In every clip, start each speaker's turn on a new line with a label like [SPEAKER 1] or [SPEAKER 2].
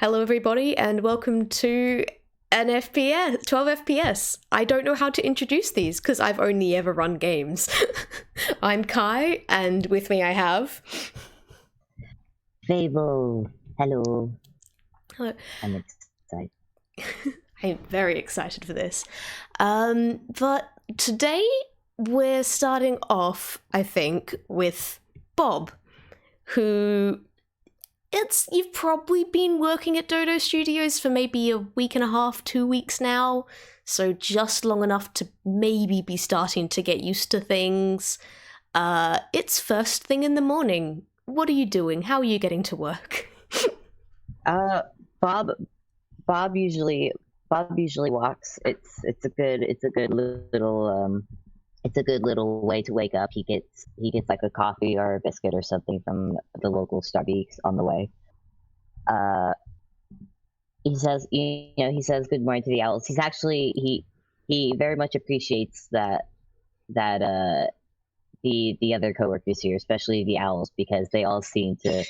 [SPEAKER 1] Hello, everybody, and welcome to an FPS, 12 FPS. I don't know how to introduce these because I've only ever run games. I'm Kai, and with me I have...
[SPEAKER 2] Fable. Hello.
[SPEAKER 1] Hello.
[SPEAKER 2] I'm excited.
[SPEAKER 1] I'm very excited for this. But today we're starting off, I think, with Bob, who... You've probably been working at Dodo Studios for maybe a week and a half, 2 weeks now, so just long enough to maybe be starting to get used to things. It's first thing in the morning. What are you doing? How are you getting to work?
[SPEAKER 2] Bob usually walks. It's a good little way to wake up. He gets like a coffee or a biscuit or something from the local Starbucks on the way. He says good morning to the owls. He's actually he very much appreciates that the other coworkers here, especially the owls, because they all seem to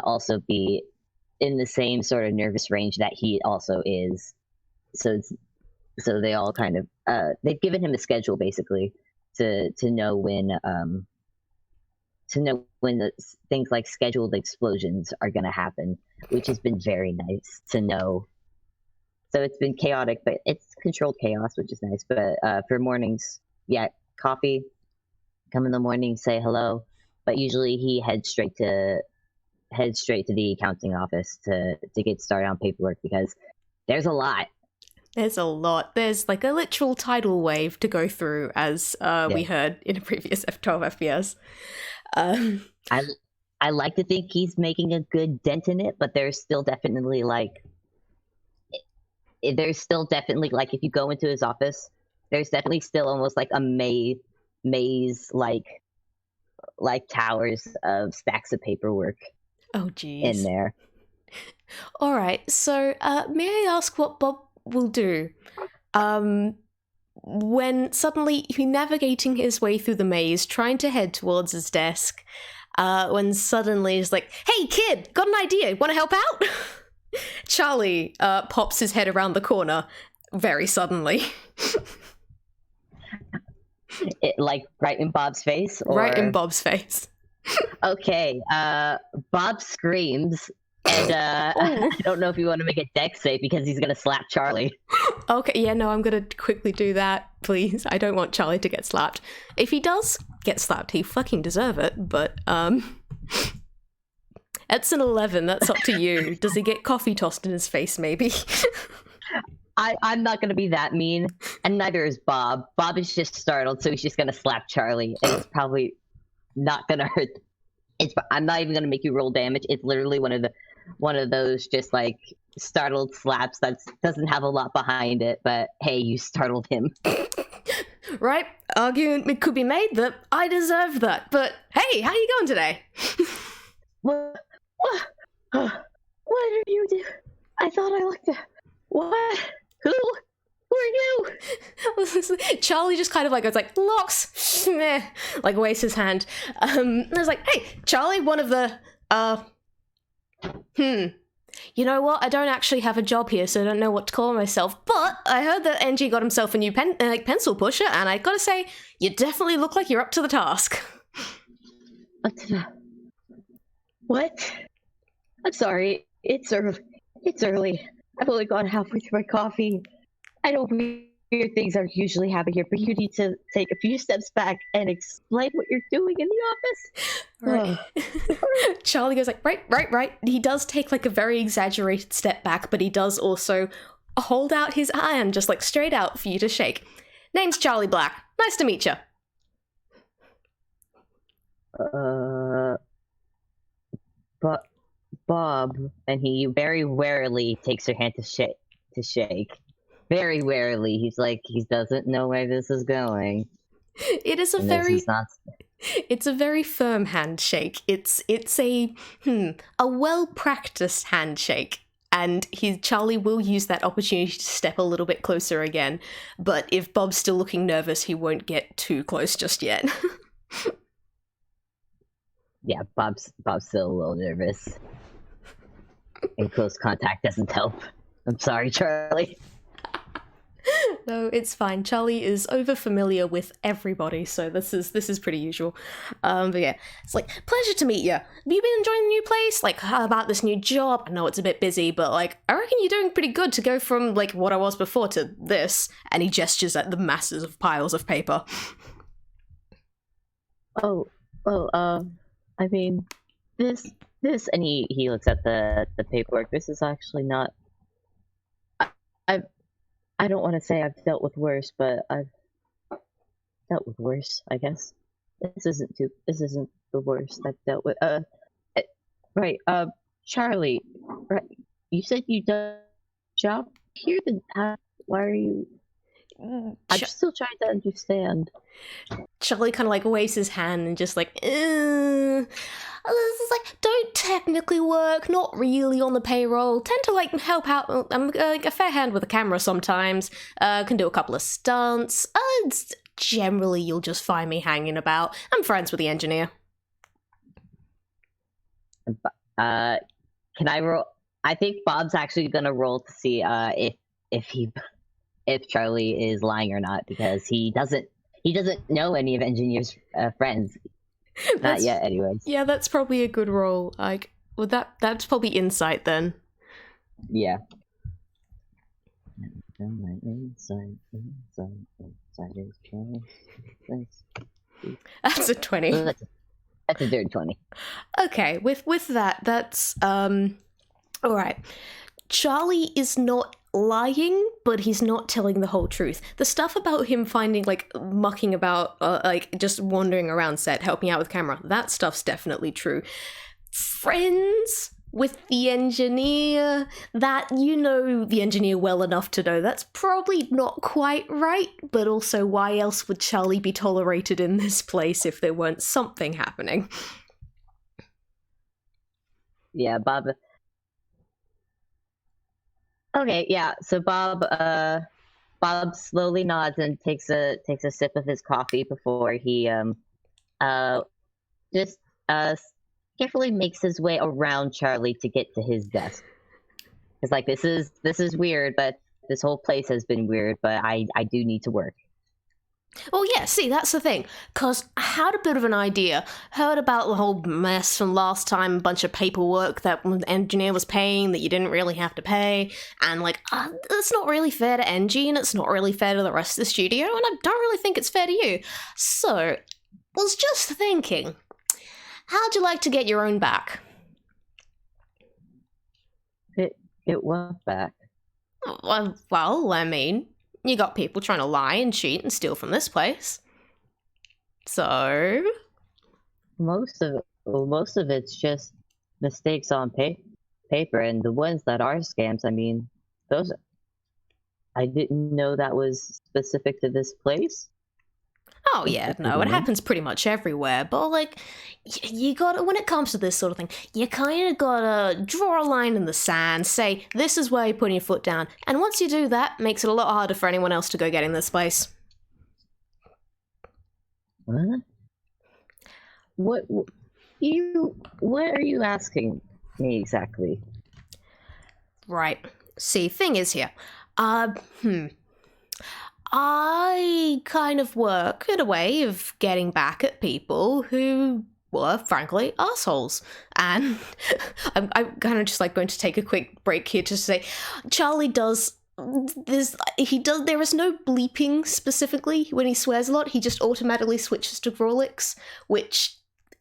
[SPEAKER 2] also be in the same sort of nervous range that he also is. So they all kind of they've given him a schedule basically to know when the things like scheduled explosions are going to happen, which has been very nice to know. So it's been chaotic, but it's controlled chaos, which is nice. But for mornings, yeah, coffee, come in the morning, say hello. But usually he heads straight to the accounting office to get started on paperwork because there's a lot.
[SPEAKER 1] There's a lot. There's like a literal tidal wave to go through, as we heard in a previous F12 FPS.
[SPEAKER 2] I like to think he's making a good dent in it, but there's still definitely like if you go into his office, there's definitely still almost like a maze like towers of stacks of paperwork.
[SPEAKER 1] Oh, geez.
[SPEAKER 2] In there.
[SPEAKER 1] All right. So, may I ask what Bob will do when suddenly he's navigating his way through the maze, trying to head towards his desk, when suddenly he's like, "Hey kid, got an idea, want to help out?" Charlie pops his head around the corner very suddenly.
[SPEAKER 2] Like right in Bob's face? Or...
[SPEAKER 1] Right in Bob's face.
[SPEAKER 2] Okay, Bob screams. And I don't know if you want to make a dex save because he's going to slap Charlie.
[SPEAKER 1] Okay, yeah, no, I'm going to quickly do that, please. I don't want Charlie to get slapped. If he does get slapped, he fucking deserve it, but, it's an 11, that's up to you. Does he get coffee tossed in his face, maybe?
[SPEAKER 2] I'm not going to be that mean, and neither is Bob. Bob is just startled, so he's just going to slap Charlie, and it's probably not going to hurt. I'm not even going to make you roll damage. It's literally one of those just like startled slaps that doesn't have a lot behind it, but hey, you startled him.
[SPEAKER 1] Right, argument could be made that I deserve that, but hey, how you going today?
[SPEAKER 2] What did you do? I thought I looked at... What? Who are you?
[SPEAKER 1] Charlie just kind of like goes like, "Locks," meh, like waves his hand. I was like, "Hey, Charlie, one of the, you know what? I don't actually have a job here, so I don't know what to call myself, but I heard that NG got himself a new pencil pusher, and I gotta say, you definitely look like you're up to the task."
[SPEAKER 2] What? I'm sorry. It's early. I've only gone halfway through my coffee. I know weird things are usually happen here, but you need to take a few steps back and explain what you're doing in the office.
[SPEAKER 1] Right. Charlie goes like, right. He does take like a very exaggerated step back, but he does also hold out his hand just like straight out for you to shake. "Name's Charlie Black. Nice to meet you."
[SPEAKER 2] But Bob, and he very warily takes her hand to shake. Very warily. He's like, he doesn't know where this is going.
[SPEAKER 1] It's a very firm handshake. It's a well-practiced handshake. And Charlie will use that opportunity to step a little bit closer again. But if Bob's still looking nervous, he won't get too close just yet.
[SPEAKER 2] Yeah, Bob's still a little nervous. And close contact doesn't help. I'm sorry, Charlie.
[SPEAKER 1] No, it's fine. Charlie is over familiar with everybody, so this is pretty usual. But yeah, it's like, pleasure to meet you. Have you been enjoying the new place? Like, how about this new job? I know it's a bit busy, but like, I reckon you're doing pretty good to go from like what I was before to this. And he gestures at the masses of piles of paper.
[SPEAKER 2] I mean, this, and he looks at the paperwork. This is actually not. I don't want to say I've dealt with worse, but I've dealt with worse, I guess. This isn't the worst I've dealt with. Right. Charlie, right? You said you done a job here. Then why are you? I'm still trying to understand.
[SPEAKER 1] Charlie kind of like waves his hand and just like, this is like, don't technically work, not really on the payroll. Tend to like help out. I'm like a fair hand with a camera sometimes. Can do a couple of stunts. Generally, you'll just find me hanging about. I'm friends with the engineer.
[SPEAKER 2] Can I roll? I think Bob's actually gonna roll to see if Charlie is lying or not, because he doesn't know any of Engineer's friends. Not yet, anyways.
[SPEAKER 1] Yeah, that's probably a good roll. Like, well, that's probably insight then.
[SPEAKER 2] Yeah. Insight is Charlie.
[SPEAKER 1] That's a 20.
[SPEAKER 2] That's a dirty 20.
[SPEAKER 1] Okay, with that, that's all right. Charlie is not lying, but he's not telling the whole truth. The stuff about him finding, like, mucking about, like, just wandering around set, helping out with camera, that stuff's definitely true. Friends with the engineer, that, you know the engineer well enough to know that's probably not quite right, but also why else would Charlie be tolerated in this place if there weren't something happening?
[SPEAKER 2] Yeah, Bob. Okay, yeah. So Bob slowly nods and takes a sip of his coffee before he just carefully makes his way around Charlie to get to his desk. It's like, this is weird, but this whole place has been weird, but I do need to work.
[SPEAKER 1] Well, yeah, see, that's the thing, because I had a bit of an idea, heard about the whole mess from last time, a bunch of paperwork that the engineer was paying that you didn't really have to pay, and like, that's not really fair to Engie, and it's not really fair to the rest of the studio, and I don't really think it's fair to you. So, was just thinking, how'd you like to get your own back?
[SPEAKER 2] It was back.
[SPEAKER 1] Well, I mean, you got people trying to lie and cheat and steal from this place. So?
[SPEAKER 2] Most of it's just mistakes on paper, and the ones that are scams, I mean, those, I didn't know that was specific to this place.
[SPEAKER 1] Oh yeah, no, it happens pretty much everywhere, but like, you gotta, when it comes to this sort of thing, you kinda gotta draw a line in the sand, say, this is where you're putting your foot down, and once you do that, it makes it a lot harder for anyone else to go get in this place.
[SPEAKER 2] What? What are you asking me exactly?
[SPEAKER 1] Right. See, thing is here, I kind of work in a way of getting back at people who were, frankly, assholes. And I'm kind of just like going to take a quick break here to say, Charlie does this, there is no bleeping specifically when he swears a lot. He just automatically switches to Grolix, which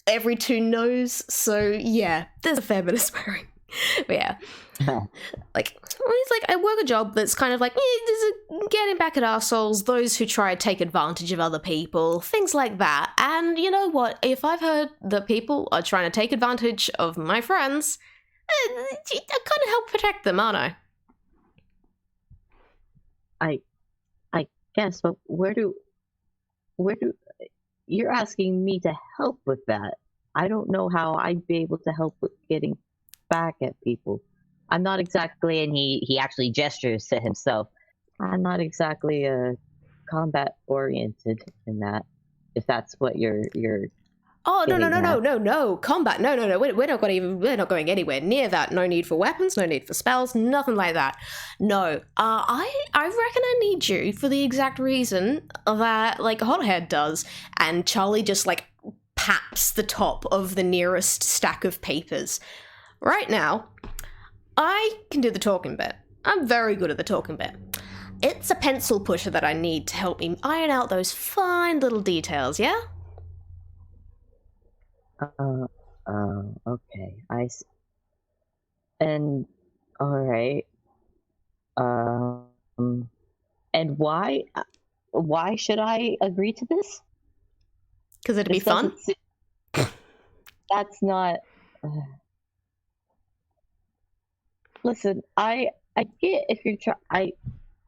[SPEAKER 1] every tune knows. So yeah, there's a fair bit of swearing. But yeah. Like, it's like I work a job that's kind of like getting back at assholes, those who try to take advantage of other people, things like that. And you know what? If I've heard that people are trying to take advantage of my friends, I kind of help protect them, aren't I?
[SPEAKER 2] I guess, but where do you're asking me to help with that? I don't know how I'd be able to help with getting back at people. I'm not exactly, and he actually gestures to himself, I'm not exactly combat oriented in that, if that's what you're
[SPEAKER 1] Oh no
[SPEAKER 2] giving that.
[SPEAKER 1] no combat no we're not going anywhere near that. No need for weapons, no need for spells, nothing like that. No, I reckon I need you for the exact reason that like Hothead does, and Charlie just like paps the top of the nearest stack of papers. Right now, I can do the talking bit. I'm very good at the talking bit. It's a pencil pusher that I need to help me iron out those fine little details. Yeah.
[SPEAKER 2] Okay. And all right. And why should I agree to this?
[SPEAKER 1] Because it'd be fun.
[SPEAKER 2] That's not. Listen, I get if you're I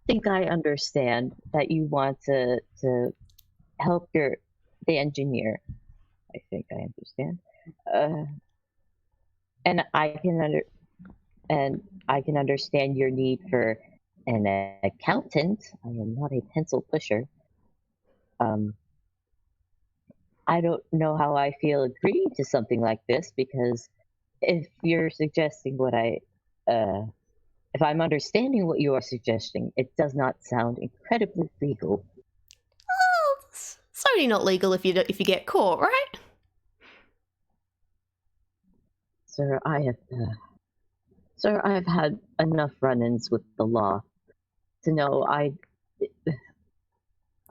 [SPEAKER 2] think I understand that you want to help the engineer. I think I understand, and I can understand your need for an accountant. I am not a pencil pusher. I don't know how I feel agreeing to something like this, because if you're suggesting if I'm understanding what you are suggesting, it does not sound incredibly legal.
[SPEAKER 1] Oh, it's only not legal if you get caught, right?
[SPEAKER 2] Sir, I have had enough run-ins with the law to know I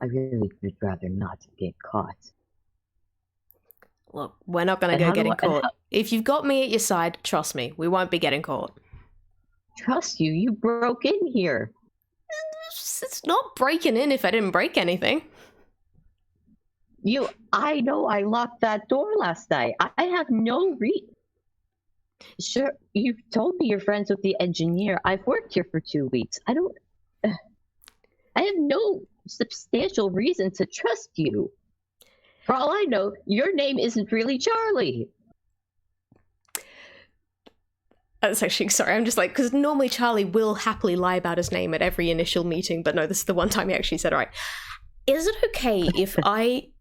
[SPEAKER 2] really would rather not get caught.
[SPEAKER 1] Look, we're not going to go getting caught. If you've got me at your side, trust me, we won't be getting caught.
[SPEAKER 2] Trust you? You broke in here.
[SPEAKER 1] It's not breaking in if I didn't break anything.
[SPEAKER 2] I know I locked that door last night. I have no reason. Sure, you've told me you're friends with the engineer. I've worked here for 2 weeks. I have no substantial reason to trust you. For all I know, your name isn't really Charlie.
[SPEAKER 1] That's actually, sorry, I'm just like, because normally Charlie will happily lie about his name at every initial meeting, but no, this is the one time he actually said, all right, is it okay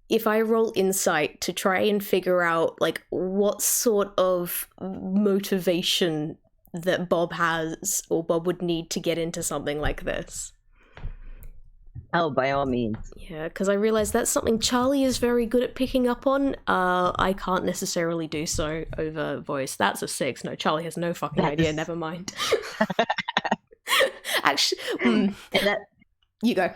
[SPEAKER 1] if I roll insight to try and figure out, like, what sort of motivation that Bob has, or Bob would need to get into something like this?
[SPEAKER 2] Oh, by all means.
[SPEAKER 1] Yeah, because I realize that's something Charlie is very good at picking up on. I can't necessarily do so over voice. That's a 6. No, Charlie has no fucking idea. Never mind. Actually, you go.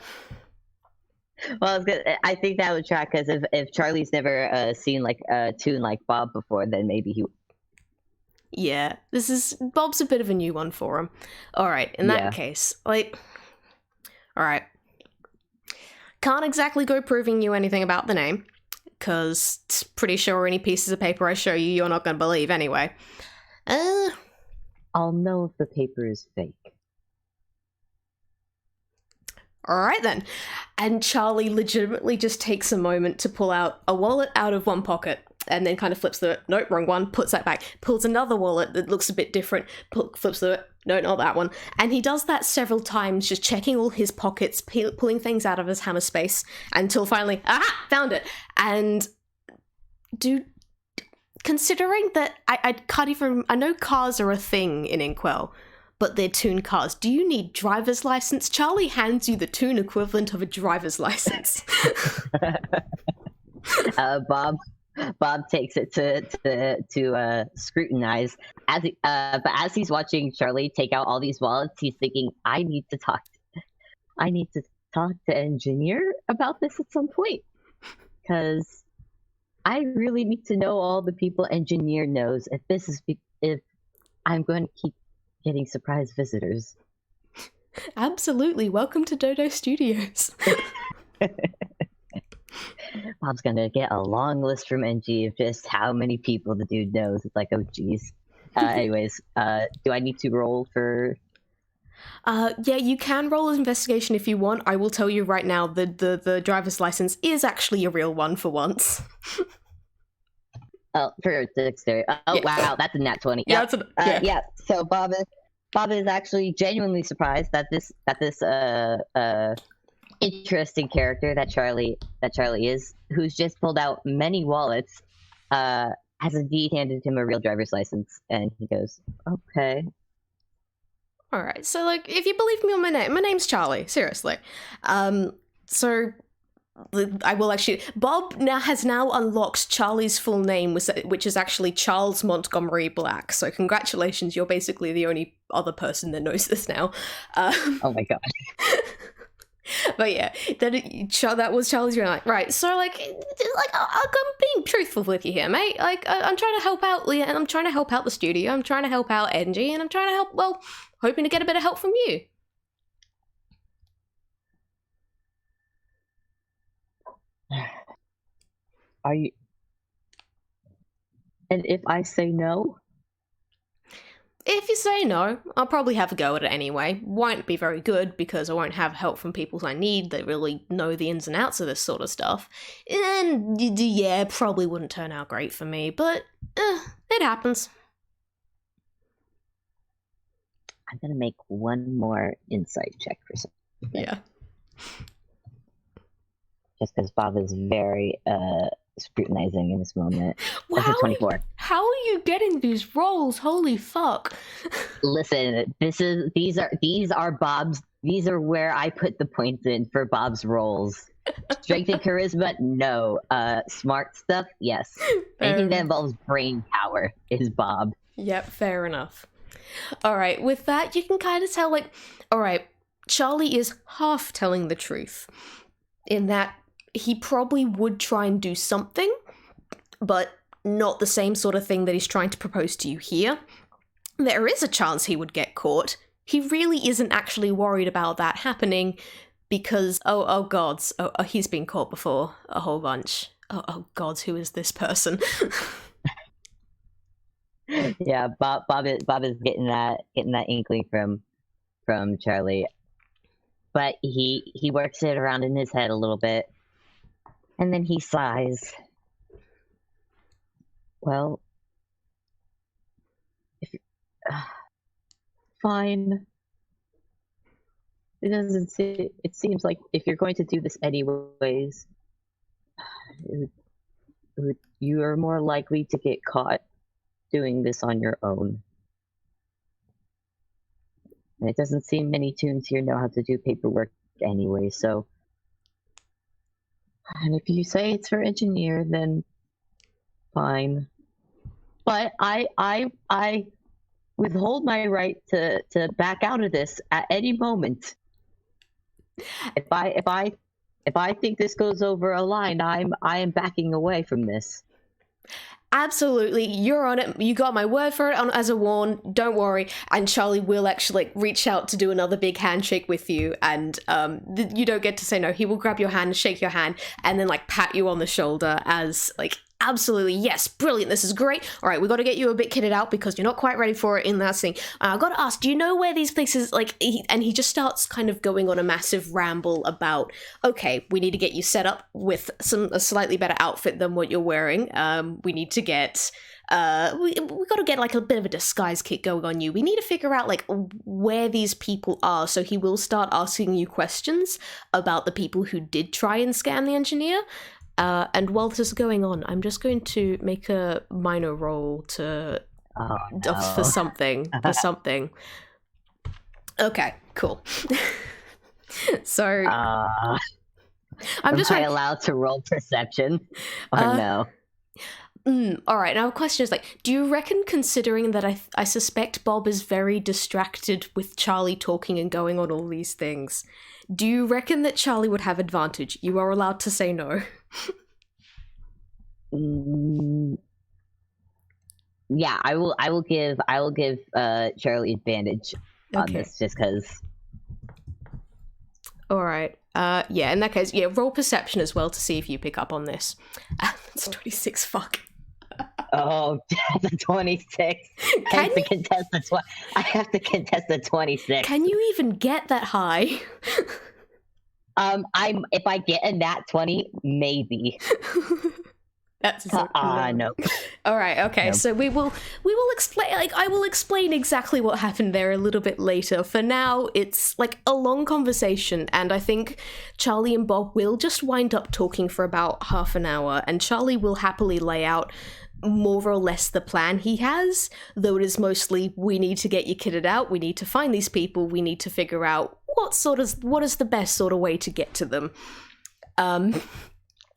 [SPEAKER 2] Well, I think that would track, because if Charlie's never seen like a tune like Bob before, then maybe he.
[SPEAKER 1] Yeah, Bob's a bit of a new one for him. All right, in that case, like, all right. Can't exactly go proving you anything about the name, because pretty sure any pieces of paper I show you, you're not going to believe anyway.
[SPEAKER 2] I'll know if the paper is fake.
[SPEAKER 1] All right then. And Charlie legitimately just takes a moment to pull out a wallet out of one pocket, and then kind of flips through it. Nope, wrong one. Puts that back. Pulls another wallet that looks a bit different. Flips through it. No, not that one. And he does that several times, just checking all his pockets, pulling things out of his hammer space, until finally, aha, found it. And considering that I can't even, I know cars are a thing in Inkwell, but they're toon cars. Do you need driver's license? Charlie hands you the toon equivalent of a driver's license.
[SPEAKER 2] Bob takes it to scrutinize. But as he's watching Charlie take out all these wallets, he's thinking, I need to talk to engineer about this at some point, because I really need to know all the people engineer knows if I'm going to keep getting surprise visitors.
[SPEAKER 1] Absolutely. Welcome to Dodo Studios.
[SPEAKER 2] Bob's gonna get a long list from NG of just how many people the dude knows. It's like, oh geez. Anyways, do I need to roll for?
[SPEAKER 1] Yeah, you can roll an investigation if you want. I will tell you right now that the driver's license is actually a real one for once.
[SPEAKER 2] Oh, for dexterity. Oh, yeah. Wow, that's a nat 20.
[SPEAKER 1] Yeah,
[SPEAKER 2] yeah. So Bob is actually genuinely surprised that this interesting character that Charlie is, who's just pulled out many wallets, has indeed handed him a real driver's license, and he goes, "Okay."
[SPEAKER 1] All right. So, like, if you believe me on my name's Charlie. Seriously. So I will actually. Bob has now unlocked Charlie's full name, which is actually Charles Montgomery Black. So congratulations, you're basically the only other person that knows this now.
[SPEAKER 2] Oh my god.
[SPEAKER 1] But yeah, that was Charlie's real name. Right. So like I'm being truthful with you here, mate. Like I'm trying to help out Leah, and I'm trying to help out the studio. I'm trying to help out Angie, and I'm trying to help. Well, hoping to get a bit of help from you.
[SPEAKER 2] Are you? And if I say no?
[SPEAKER 1] If you say no, I'll probably have a go at it anyway. Won't be very good because I won't have help from people I need that really know the ins and outs of this sort of stuff. And yeah, probably wouldn't turn out great for me, but it happens.
[SPEAKER 2] I'm gonna make one more insight check for something.
[SPEAKER 1] Yeah.
[SPEAKER 2] Just because Bob is very scrutinizing in this moment.
[SPEAKER 1] Wow,
[SPEAKER 2] That's a 24.
[SPEAKER 1] How are you getting these rolls? Holy fuck!
[SPEAKER 2] Listen, these are Bob's. These are where I put the points in for Bob's rolls. Strength and charisma, no. Smart stuff, yes. Anything that involves brain power is Bob.
[SPEAKER 1] Yep, fair enough. All right, with that, you can kind of tell, like, all right, Charlie is half telling the truth in that he probably would try and do something, but not the same sort of thing that he's trying to propose to you here. There is a chance he would get caught. He really isn't actually worried about that happening because, oh gods, he's been caught before a whole bunch. Oh gods, who is this person?
[SPEAKER 2] Yeah, Bob is getting that inkling from Charlie, but he works it around in his head a little bit, and then he sighs. Well, fine. It seems like if you're going to do this anyways, you are more likely to get caught doing this on your own. And it doesn't seem many toons here know how to do paperwork anyway, so. And if you say it's for engineer, then fine. But I withhold my right to back out of this at any moment. If I think this goes over a line, I am backing away from this.
[SPEAKER 1] Absolutely, you're on it. You got my word for it as a warn. Don't worry. And Charlie will actually reach out to do another big handshake with you, and you don't get to say no. He will grab your hand, shake your hand, and then pat you on the shoulder as absolutely, yes, brilliant, this is great. All right, we got to get you a bit kitted out because you're not quite ready for it in that scene. I got to ask, do you know where these places, and he just starts kind of going on a massive ramble about, okay, we need to get you set up with a slightly better outfit than what you're wearing. We need to get, we got to get a bit of a disguise kit going on you. We need to figure out where these people are. So he will start asking you questions about the people who did try and scam the engineer. And while this is going on, I'm just going to make a minor roll to for something. Okay, cool. So
[SPEAKER 2] am I allowed to roll perception or no?
[SPEAKER 1] All right. Now, the question is do you reckon, considering that I suspect Bob is very distracted with Charlie talking and going on all these things, do you reckon that Charlie would have advantage? You are allowed to say no.
[SPEAKER 2] Yeah, I will give Charlie advantage on this just because. All
[SPEAKER 1] right. Yeah. In that case, yeah, roll perception as well to see if you pick up on this. It's 26. Fuck.
[SPEAKER 2] Oh, that's a 26. I have to contest the 26.
[SPEAKER 1] Can you even get that high?
[SPEAKER 2] If I get a nat 20, maybe.
[SPEAKER 1] That's
[SPEAKER 2] no.
[SPEAKER 1] All right, okay. Nope. So we will explain. I will explain exactly what happened there a little bit later. For now, it's a long conversation, and I think Charlie and Bob will just wind up talking for about half an hour, and Charlie will happily lay out more or less the plan he has, though it is mostly, we need to get you kitted out, we need to find these people, we need to figure out what is the best sort of way to get to them.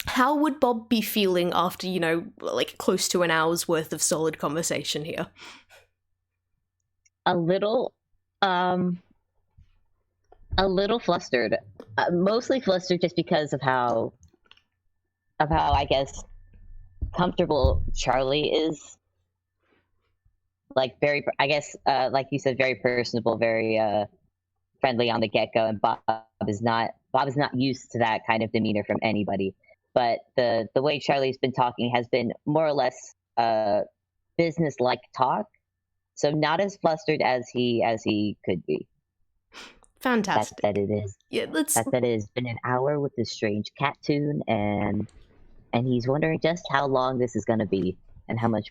[SPEAKER 1] How would Bob be feeling after, like close to an hour's worth of solid conversation here?
[SPEAKER 2] A little flustered. Mostly flustered just because of how I guess comfortable Charlie is. Like I guess like you said, very personable, very friendly on the get-go, and Bob is not used to that kind of demeanor from anybody. But the way Charlie's been talking has been more or less business-like talk, so not as flustered as he could be.
[SPEAKER 1] Fantastic.
[SPEAKER 2] That it is.
[SPEAKER 1] Yeah,
[SPEAKER 2] that it has been an hour with this strange cat tune, and he's wondering just how long this is going to be and how much.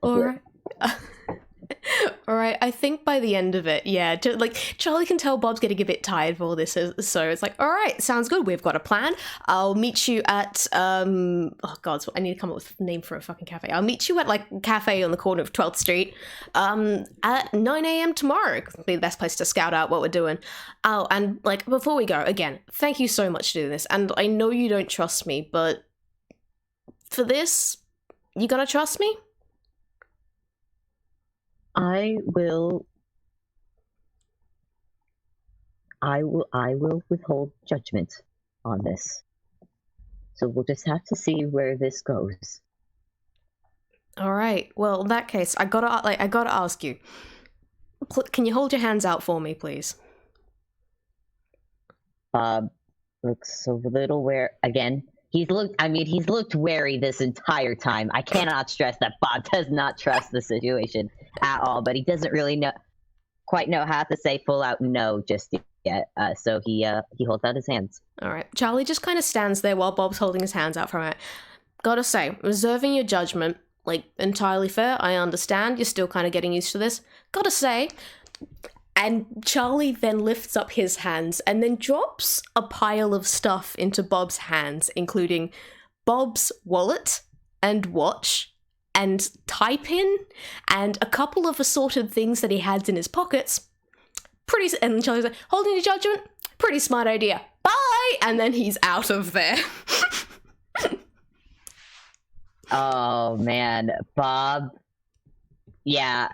[SPEAKER 1] All right. All right, I think by the end of it, yeah, like Charlie can tell Bob's getting a bit tired of all this, so it's like, all right, sounds good. We've got a plan. I'll meet you at oh god, I need to come up with a name for a fucking cafe. I'll meet you at like a cafe on the corner of 12th Street at 9 a.m. tomorrow. It'll be the best place to scout out what we're doing. Oh, and like before we go, again, thank you so much for doing this. And I know you don't trust me, but for this, you gonna trust me?
[SPEAKER 2] I will withhold judgment on this. So we'll just have to see where this goes.
[SPEAKER 1] All right. Well, in that case, I gotta ask you. Can you hold your hands out for me, please?
[SPEAKER 2] Bob looks a little again. He's looked wary this entire time. I cannot stress that Bob does not trust the situation at all, but he doesn't really quite know how to say full out no just yet. So he holds out his hands.
[SPEAKER 1] All right. Charlie just kind of stands there while Bob's holding his hands out from it. Gotta say, reserving your judgment, like, entirely fair. I understand. You're still kind of getting used to this. Gotta say. And Charlie then lifts up his hands and then drops a pile of stuff into Bob's hands, including Bob's wallet and watch and tie pin and a couple of assorted things that he had in his pockets. And Charlie's like, holding your judgment? Pretty smart idea. Bye! And then he's out of there.
[SPEAKER 2] Oh, man. Bob. Yeah,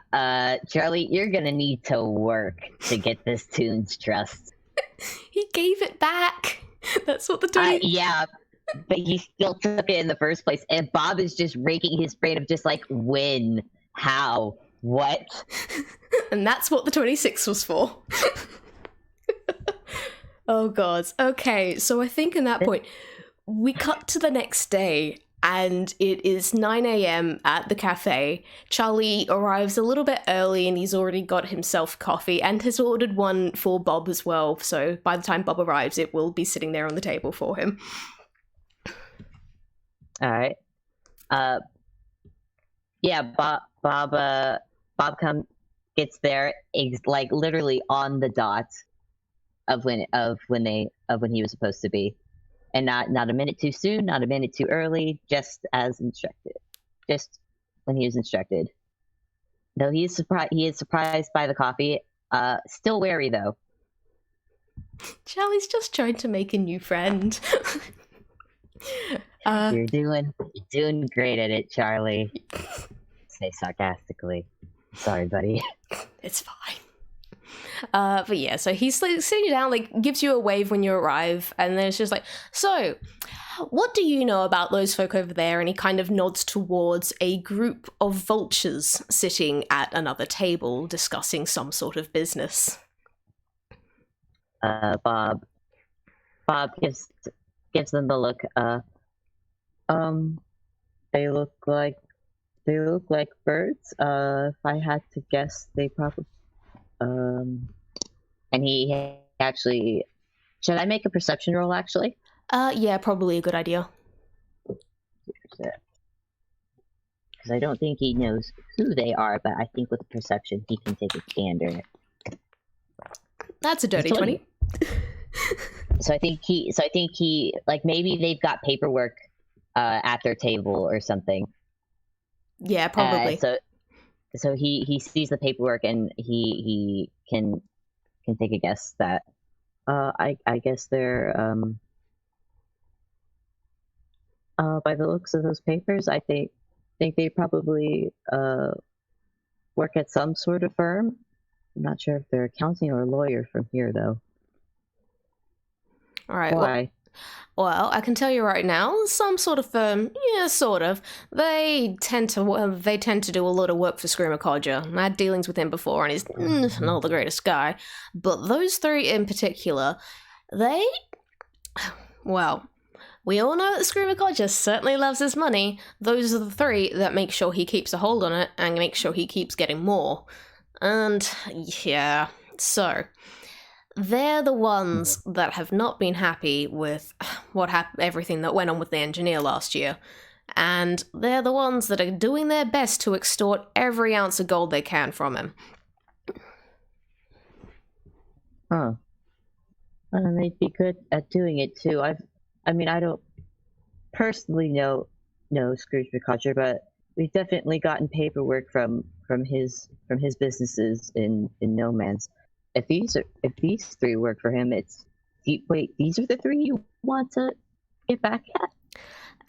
[SPEAKER 2] Charlie, you're gonna need to work to get this tune's trust.
[SPEAKER 1] He gave it back. That's what the tune.
[SPEAKER 2] Yeah, but he still took it in the first place. And Bob is just raking his brain of just like, when, how, what?
[SPEAKER 1] And that's what the 26 was for. Oh, God. Okay, so I think in that point, we cut to the next day. And it is 9 a.m. at the cafe. Charlie arrives a little bit early and he's already got himself coffee and has ordered one for Bob as well. So by the time Bob arrives, it will be sitting there on the table for him.
[SPEAKER 2] All right. Yeah, Bob gets there like literally on the dot of when he was supposed to be. And not a minute too soon, not a minute too early, just as instructed. Just when he was instructed. Though he is surprised by the coffee. Still wary though.
[SPEAKER 1] Charlie's just trying to make a new friend.
[SPEAKER 2] You're doing great at it, Charlie. Say sarcastically. Sorry, buddy.
[SPEAKER 1] It's fine. But yeah, so he's like sitting down, like gives you a wave when you arrive, and then it's just like, so what do you know about those folk over there? And he kind of nods towards a group of vultures sitting at another table discussing some sort of business.
[SPEAKER 2] Bob gives them the look. They look like birds. If I had to guess, they probably. And he actually. Should I make a perception roll, actually?
[SPEAKER 1] Yeah, probably a good idea.
[SPEAKER 2] Because I don't think he knows who they are, but I think with perception he can take a gander.
[SPEAKER 1] That's a dirty 20.
[SPEAKER 2] So I think he like maybe they've got paperwork at their table or something.
[SPEAKER 1] Yeah, probably.
[SPEAKER 2] So he sees the paperwork and he can take a guess that I guess they're by the looks of those papers, I think they probably work at some sort of firm. I'm not sure if they're accounting or a lawyer from here though.
[SPEAKER 1] All right.
[SPEAKER 2] Why?
[SPEAKER 1] Well, I can tell you right now, some sort of firm, yeah, sort of. They tend to do a lot of work for Screamer-Codger. I had dealings with him before, and he's not the greatest guy. But those three in particular, they, well, we all know that Screamer-Codger certainly loves his money. Those are the three that make sure he keeps a hold on it and make sure he keeps getting more. And yeah, so they're the ones that have not been happy with everything that went on with the engineer last year. And they're the ones that are doing their best to extort every ounce of gold they can from him.
[SPEAKER 2] Huh. They'd be good at doing it too. I don't personally know Scrooge McCutcher, but we've definitely gotten paperwork from his businesses in No Man's. If these three work for him, wait, these are the three you want to get back at?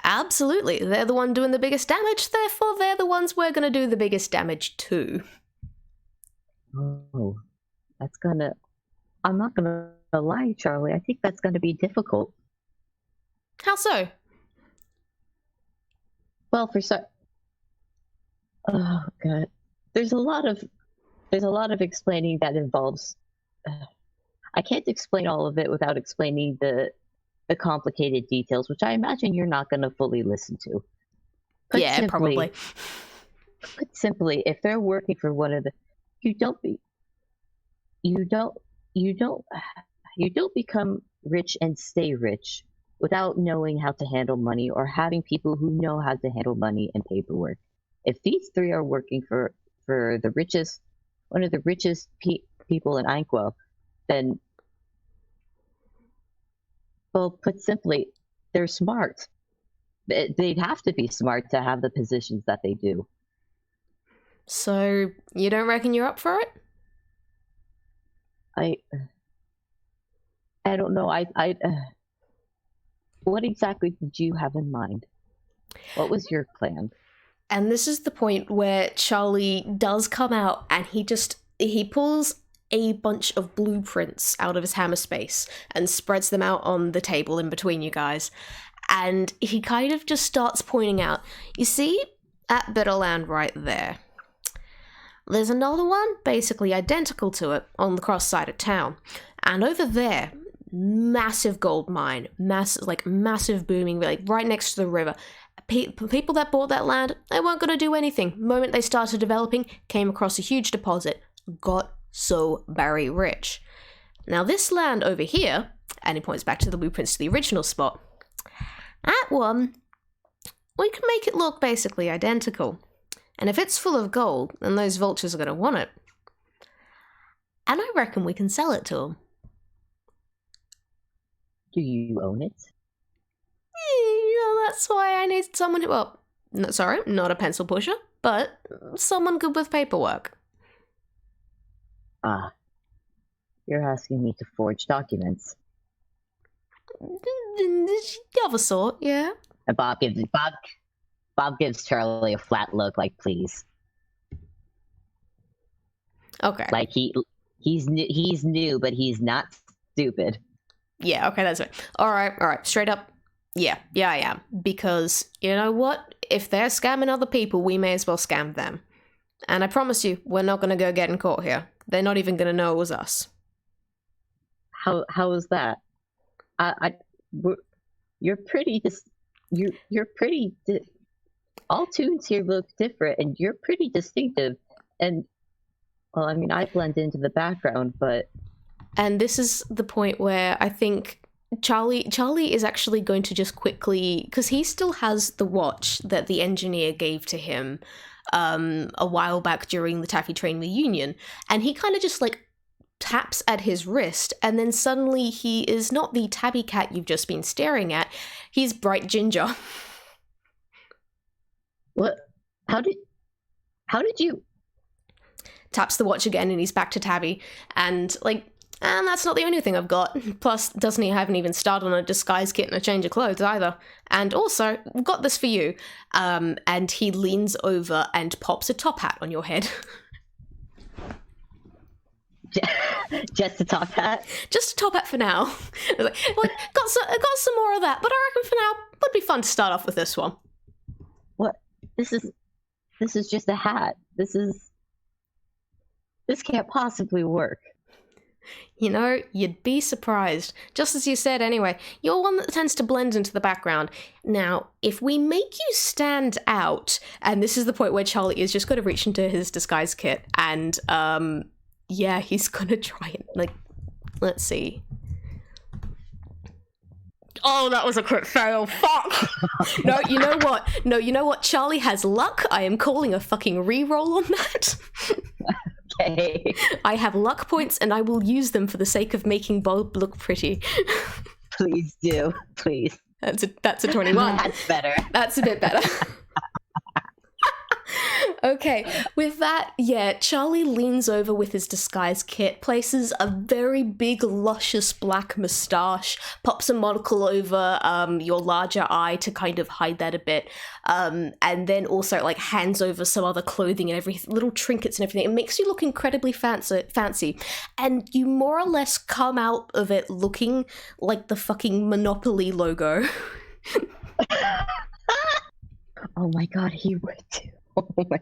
[SPEAKER 1] Absolutely. They're the one doing the biggest damage, therefore they're the ones we're going to do the biggest damage to.
[SPEAKER 2] Oh, I'm not gonna lie, Charlie. I think that's gonna be difficult.
[SPEAKER 1] How so?
[SPEAKER 2] Well, oh god, there's a lot of explaining that involves. I can't explain all of it without explaining the complicated details, which I imagine you're not going to fully listen to.
[SPEAKER 1] Probably.
[SPEAKER 2] Put simply, if they're working for one of the, you don't become rich and stay rich without knowing how to handle money or having people who know how to handle money and paperwork. If these three are working for one of the richest people in Inkwell, then, well, put simply, they're smart. They'd have to be smart to have the positions that they do.
[SPEAKER 1] So, you don't reckon you're up for it?
[SPEAKER 2] I don't know. What exactly did you have in mind? What was your plan?
[SPEAKER 1] And this is the point where Charlie does come out and he pulls a bunch of blueprints out of his hammer space and spreads them out on the table in between you guys. And he kind of just starts pointing out, you see, that bit of land right there. There's another one basically identical to it on the cross side of town. And over there, massive gold mine, massive booming, like right next to the river. People that bought that land, they weren't going to do anything. The moment they started developing, came across a huge deposit, got so very rich. Now this land over here, and he points back to the blueprints to the original spot, that one, we can make it look basically identical. And if it's full of gold, then those vultures are going to want it. And I reckon we can sell it to them.
[SPEAKER 2] Do you own it?
[SPEAKER 1] That's why I need someone who, not a pencil pusher, but someone good with paperwork.
[SPEAKER 2] You're asking me to forge documents.
[SPEAKER 1] Of a sort, yeah.
[SPEAKER 2] And Bob gives Charlie a flat look, like, please.
[SPEAKER 1] Okay.
[SPEAKER 2] Like he's new, but he's not stupid.
[SPEAKER 1] Yeah, okay, that's it. All right, straight up. Yeah, I am. Because, you know what? If they're scamming other people, we may as well scam them. And I promise you, we're not going to go getting caught here. They're not even going to know it was us.
[SPEAKER 2] How is that? You're pretty all tunes here look different, and you're pretty distinctive. And, well, I mean, I blend into the background, but...
[SPEAKER 1] And this is the point where I think Charlie is actually going to just quickly, because he still has the watch that the engineer gave to him a while back during the Taffy Train reunion, and he kind of just taps at his wrist, and then suddenly he is not the tabby cat you've just been staring at, he's bright ginger.
[SPEAKER 2] What? How did? How did you?
[SPEAKER 1] Taps the watch again, and he's back to Tabby. And, like, and that's not the only thing I've got. Plus, doesn't he haven't even started on a disguise kit and a change of clothes either. And also, we've got this for you. And he leans over and pops a top hat on your head.
[SPEAKER 2] Just a top hat?
[SPEAKER 1] Just a top hat for now. Like, got some more of that, but I reckon for now, would be fun to start off with this one.
[SPEAKER 2] What? This is just a hat. This can't possibly work.
[SPEAKER 1] You know, you'd be surprised. Just as you said anyway, you're one that tends to blend into the background. Now, if we make you stand out, and this is the point where Charlie is just going to reach into his disguise kit, and, yeah, he's going to try and, like, let's see. Oh, that was a quick fail. Fuck! No, you know what? No, you know what? Charlie has luck. I am calling a fucking reroll on that.
[SPEAKER 2] Okay.
[SPEAKER 1] I have luck points, and I will use them for the sake of making Bob look pretty.
[SPEAKER 2] Please do. Please.
[SPEAKER 1] That's a 21.
[SPEAKER 2] That's better.
[SPEAKER 1] That's a bit better. Okay, with that, yeah, Charlie leans over with his disguise kit, places a very big, luscious black moustache, pops a monocle over your larger eye to kind of hide that a bit, and then also, like, hands over some other clothing and everything, little trinkets and everything. It makes you look incredibly fancy, and you more or less come out of it looking like the fucking Monopoly logo.
[SPEAKER 2] Oh my god, he would too. Oh my.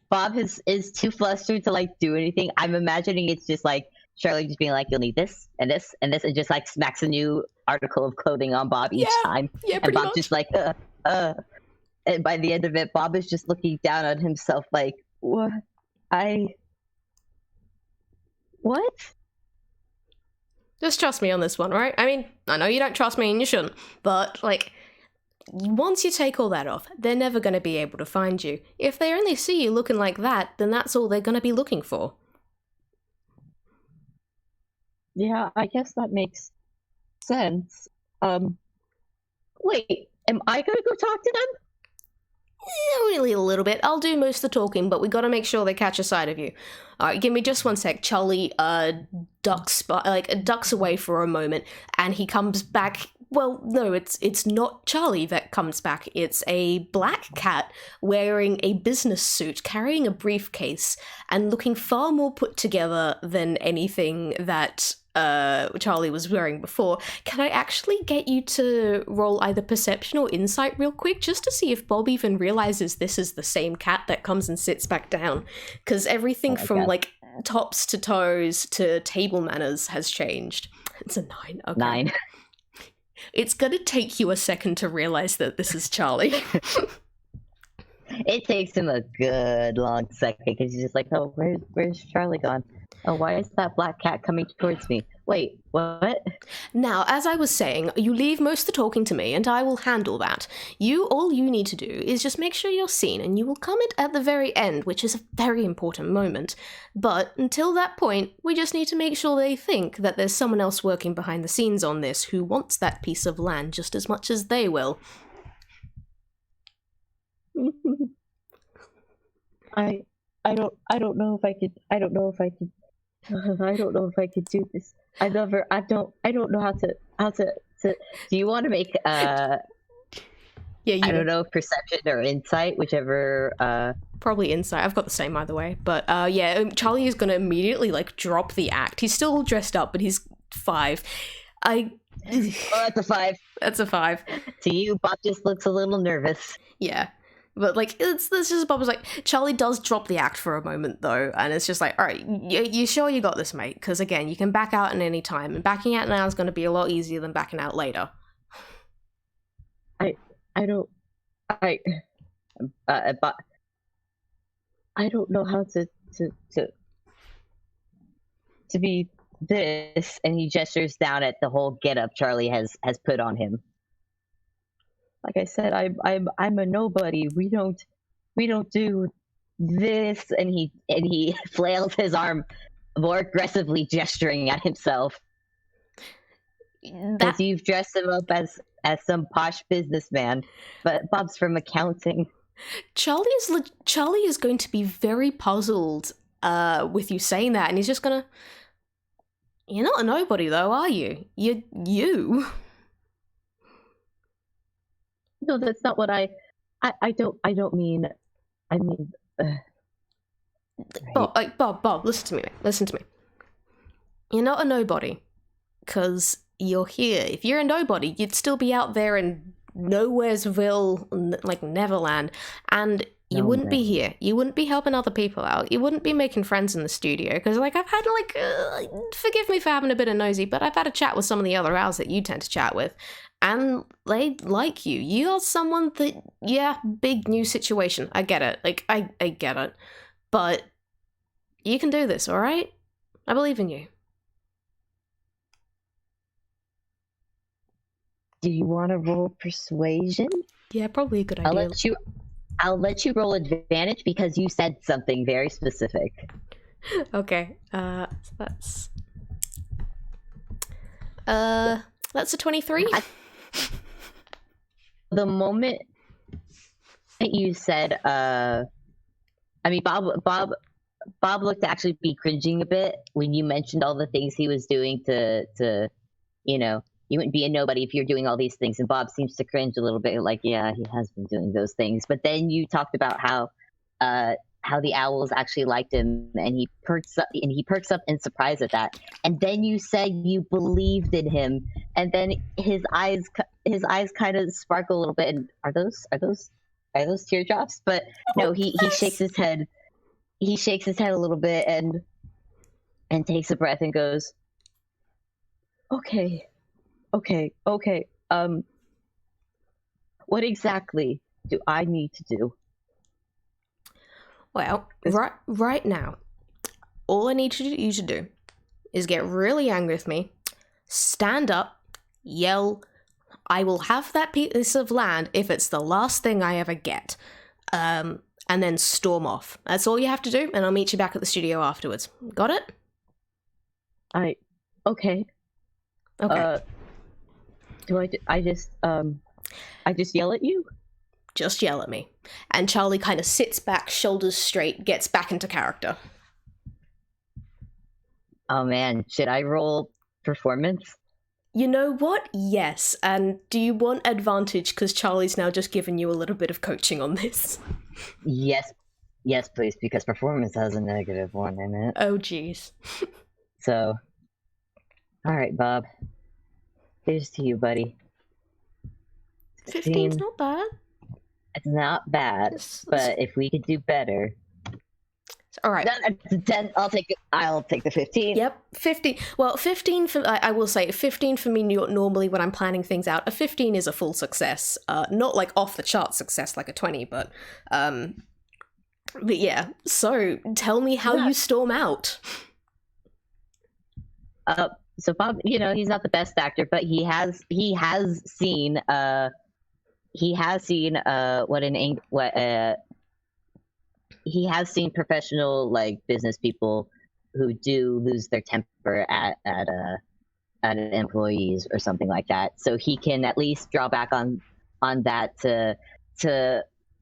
[SPEAKER 2] Bob is too flustered to, like, do anything. I'm imagining it's just like Charlie just being like, you'll need this and this and this, and just like smacks a new article of clothing on Bob each time.
[SPEAKER 1] Yeah,
[SPEAKER 2] and Bob
[SPEAKER 1] much.
[SPEAKER 2] Just like and by the end of it, Bob is just looking down on himself like, what?
[SPEAKER 1] Just trust me on this one, right? I mean, I know you don't trust me and you shouldn't, but, like, once you take all that off, they're never going to be able to find you. If they only see you looking like that, then that's all they're going to be looking for.
[SPEAKER 2] Yeah, I guess that makes sense. Wait, am I going to go talk to them?
[SPEAKER 1] Yeah, really a little bit. I'll do most of the talking, but we got to make sure they catch a sight of you. All right, give me just one sec. Charlie ducks away for a moment, and he comes back. Well, no, it's not Charlie that comes back. It's a black cat wearing a business suit, carrying a briefcase, and looking far more put together than anything that Charlie was wearing before. Can I actually get you to roll either perception or insight real quick, just to see if Bob even realizes this is the same cat that comes and sits back down? Because everything from, like, tops to toes to table manners has changed. It's a 9. Okay.
[SPEAKER 2] 9.
[SPEAKER 1] It's gonna take you a second to realize that this is Charlie.
[SPEAKER 2] It takes him a good long second because he's just like, oh, where's Charlie gone? Oh, why is that black cat coming towards me? Wait, what?
[SPEAKER 1] Now, as I was saying, you leave most of the talking to me, and I will handle that. All you need to do is just make sure you're seen, and you will comment at the very end, which is a very important moment. But until that point, we just need to make sure they think that there's someone else working behind the scenes on this who wants that piece of land just as much as they will.
[SPEAKER 2] I don't know if I could I don't know if I could do this. I don't know how to do you want to make
[SPEAKER 1] Yeah,
[SPEAKER 2] I don't know, perception or insight, whichever
[SPEAKER 1] probably insight. I've got the same either way. But yeah, Charlie is gonna immediately, like, drop the act. He's still dressed up, but he's 5.
[SPEAKER 2] Oh, that's a 5.
[SPEAKER 1] That's a 5.
[SPEAKER 2] To you, Bob just looks a little nervous.
[SPEAKER 1] Yeah. But, like, this is Bob was like, Charlie does drop the act for a moment, though, and it's just like, all right, you sure you got this, mate? Because, again, you can back out at any time, and backing out now is going to be a lot easier than backing out later.
[SPEAKER 2] But I don't know how to be this, and he gestures down at the whole getup Charlie has put on him. Like I said, I'm a nobody. We don't do this, and he flails his arm more aggressively, gesturing at himself. Because you've dressed him up as some posh businessman, but Bob's from accounting.
[SPEAKER 1] Charlie is going to be very puzzled with you saying that, and he's just gonna. You're not a nobody, though, are you? You're you.
[SPEAKER 2] No, that's not what I don't mean. I mean.
[SPEAKER 1] Right. Bob, listen to me. Listen to me. You're not a nobody, because you're here. If you're a nobody, you'd still be out there in Nowheresville, like Neverland, and you wouldn't be here. You wouldn't be helping other people out. You wouldn't be making friends in the studio, because, like, I've had, like, forgive me for having a bit of nosy, but I've had a chat with some of the other owls that you tend to chat with, and they like you. You are someone that, yeah, big new situation. I get it. Like, I get it. But you can do this, alright? I believe in you.
[SPEAKER 2] Do you want to roll persuasion?
[SPEAKER 1] Yeah, probably a good idea.
[SPEAKER 2] I'll let you roll advantage because you said something very specific.
[SPEAKER 1] Okay. So that's a 23.
[SPEAKER 2] The moment that you said, I mean, Bob looked to actually be cringing a bit when you mentioned all the things he was doing to you know, you wouldn't be a nobody if you're doing all these things. And Bob seems to cringe a little bit, like, yeah, he has been doing those things. But then you talked about how the owls actually liked him, and he perks up in surprise at that. And then you said you believed in him, and then his eyes kind of sparkle a little bit. And are those teardrops? But no, he shakes his head. He shakes his head a little bit and takes a breath and goes, Okay. What exactly do I need to do?
[SPEAKER 1] Well, right now, all I need you to do is get really angry with me, stand up, yell, I will have that piece of land if it's the last thing I ever get, and then storm off. That's all you have to do, and I'll meet you back at the studio afterwards. Got it?
[SPEAKER 2] Okay. Do I just yell at you?
[SPEAKER 1] Just yell at me. And Charlie kind of sits back, shoulders straight, gets back into character.
[SPEAKER 2] Oh man, should I roll performance?
[SPEAKER 1] You know what? Yes. And do you want advantage because Charlie's now just given you a little bit of coaching on this?
[SPEAKER 2] Yes, please, because performance has a -1 in it.
[SPEAKER 1] Oh, jeez.
[SPEAKER 2] So, all right, Bob. Here's to you, buddy.
[SPEAKER 1] 15's not bad.
[SPEAKER 2] It's not bad, but if we could do better.
[SPEAKER 1] All right.
[SPEAKER 2] That's 10. I'll take the 15.
[SPEAKER 1] Yep, 15. Well, 15 for I will say 15 for me. Normally, when I'm planning things out, a 15 is a full success. Not like off the chart success like a 20, but yeah. So tell me how you storm out.
[SPEAKER 2] So Bob, he's not the best actor, but he has seen he has seen professional, like, business people who do lose their temper at employees or something like that. So he can at least draw back on that to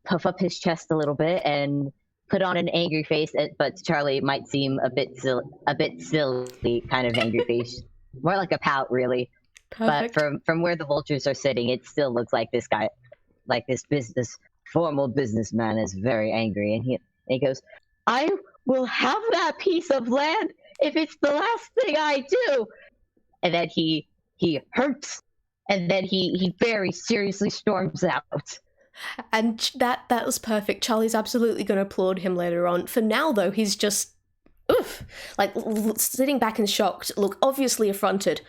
[SPEAKER 2] puff up his chest a little bit and put on an angry face. But to Charlie, it might seem a bit silly kind of angry face, more like a pout, really. Perfect. But from where the vultures are sitting, it still looks like this guy, like this formal businessman, is very angry, and he goes, I will have that piece of land if it's the last thing I do. And then he hurts, and then he very seriously storms out.
[SPEAKER 1] And that was perfect. Charlie's absolutely going to applaud him later on. For now, though, he's just, like, sitting back in shocked, look obviously affronted,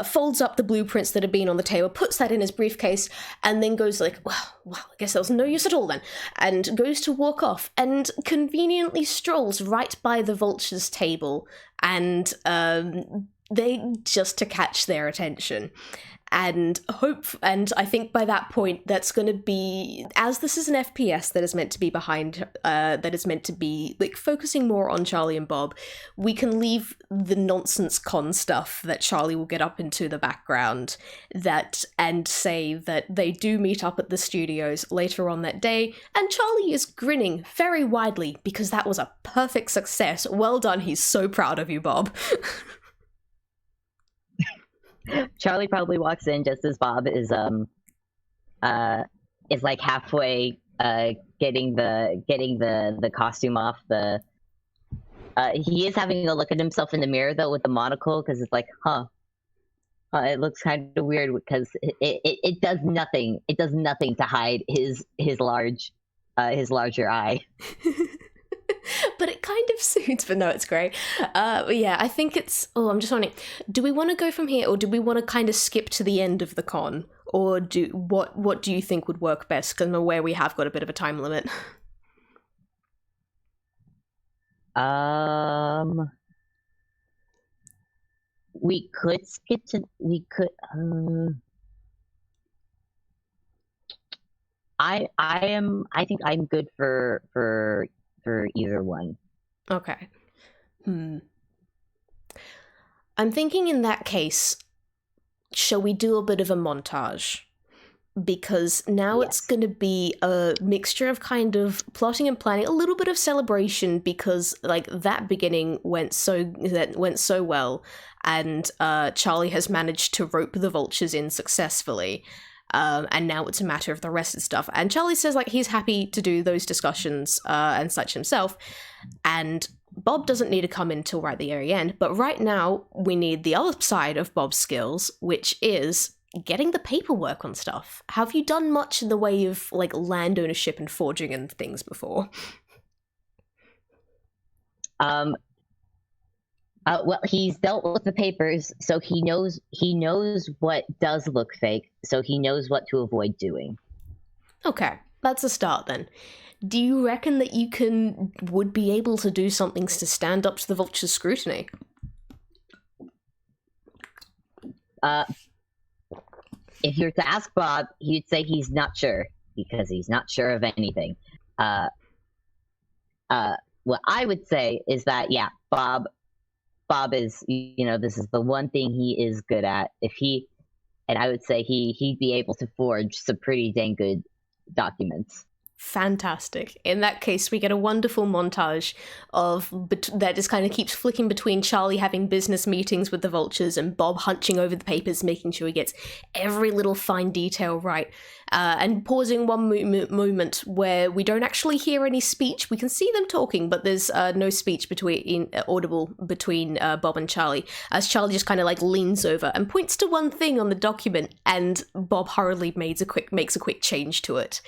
[SPEAKER 1] folds up the blueprints that have been on the table, puts that in his briefcase, and then goes like, well, I guess there was no use at all then, and goes to walk off, and conveniently strolls right by the vulture's table, and they just to catch their attention. and I think by that point that's going to be, as this is an FPS that is meant to be that is meant to be like focusing more on Charlie and Bob, we can leave the nonsense con stuff that Charlie will get up into the background, and say that they do meet up at the studios later on that day, and Charlie is grinning very widely because that was a perfect success. Well done, he's so proud of you, Bob.
[SPEAKER 2] Charlie probably walks in just as Bob is like halfway getting the costume off. He is having a look at himself in the mirror though with the monocle, because it's like, it looks kind of weird because it does nothing. It does nothing to hide his larger eye.
[SPEAKER 1] But it kind of suits, but no, it's great. Yeah, I think it's... Oh, I'm just wondering, do we want to go from here, or do we want to kind of skip to the end of the con? Or what do you think would work best? Because I'm aware we have got a bit of a time limit.
[SPEAKER 2] We could skip to... I think I'm good for either one.
[SPEAKER 1] Okay. I'm thinking in that case, shall we do a bit of a montage? Because now It's going to be a mixture of kind of plotting and planning, a little bit of celebration, because like that beginning went so well, and Charlie has managed to rope the vultures in successfully. And now it's a matter of the rest of the stuff. And Charlie says like he's happy to do those discussions and such himself. And Bob doesn't need to come in till right at the very end. But right now we need the other side of Bob's skills, which is getting the paperwork on stuff. Have you done much in the way of like land ownership and forging and things before?
[SPEAKER 2] Well, he's dealt with the papers, so he knows what does look fake, so he knows what to avoid doing.
[SPEAKER 1] Okay, that's a start then. Do you reckon that you would be able to do something to stand up to the vulture's scrutiny?
[SPEAKER 2] If you were to ask Bob, he'd say he's not sure, because he's not sure of anything. What I would say is that, yeah, Bob is, this is the one thing he is good at. And I would say he'd be able to forge some pretty dang good documents.
[SPEAKER 1] Fantastic. In that case, we get a wonderful montage that just kind of keeps flicking between Charlie having business meetings with the vultures and Bob hunching over the papers, making sure he gets every little fine detail right, and pausing one moment where we don't actually hear any speech. We can see them talking, but there's no speech audible between Bob and Charlie, as Charlie just kind of like leans over and points to one thing on the document, and Bob hurriedly makes a quick change to it.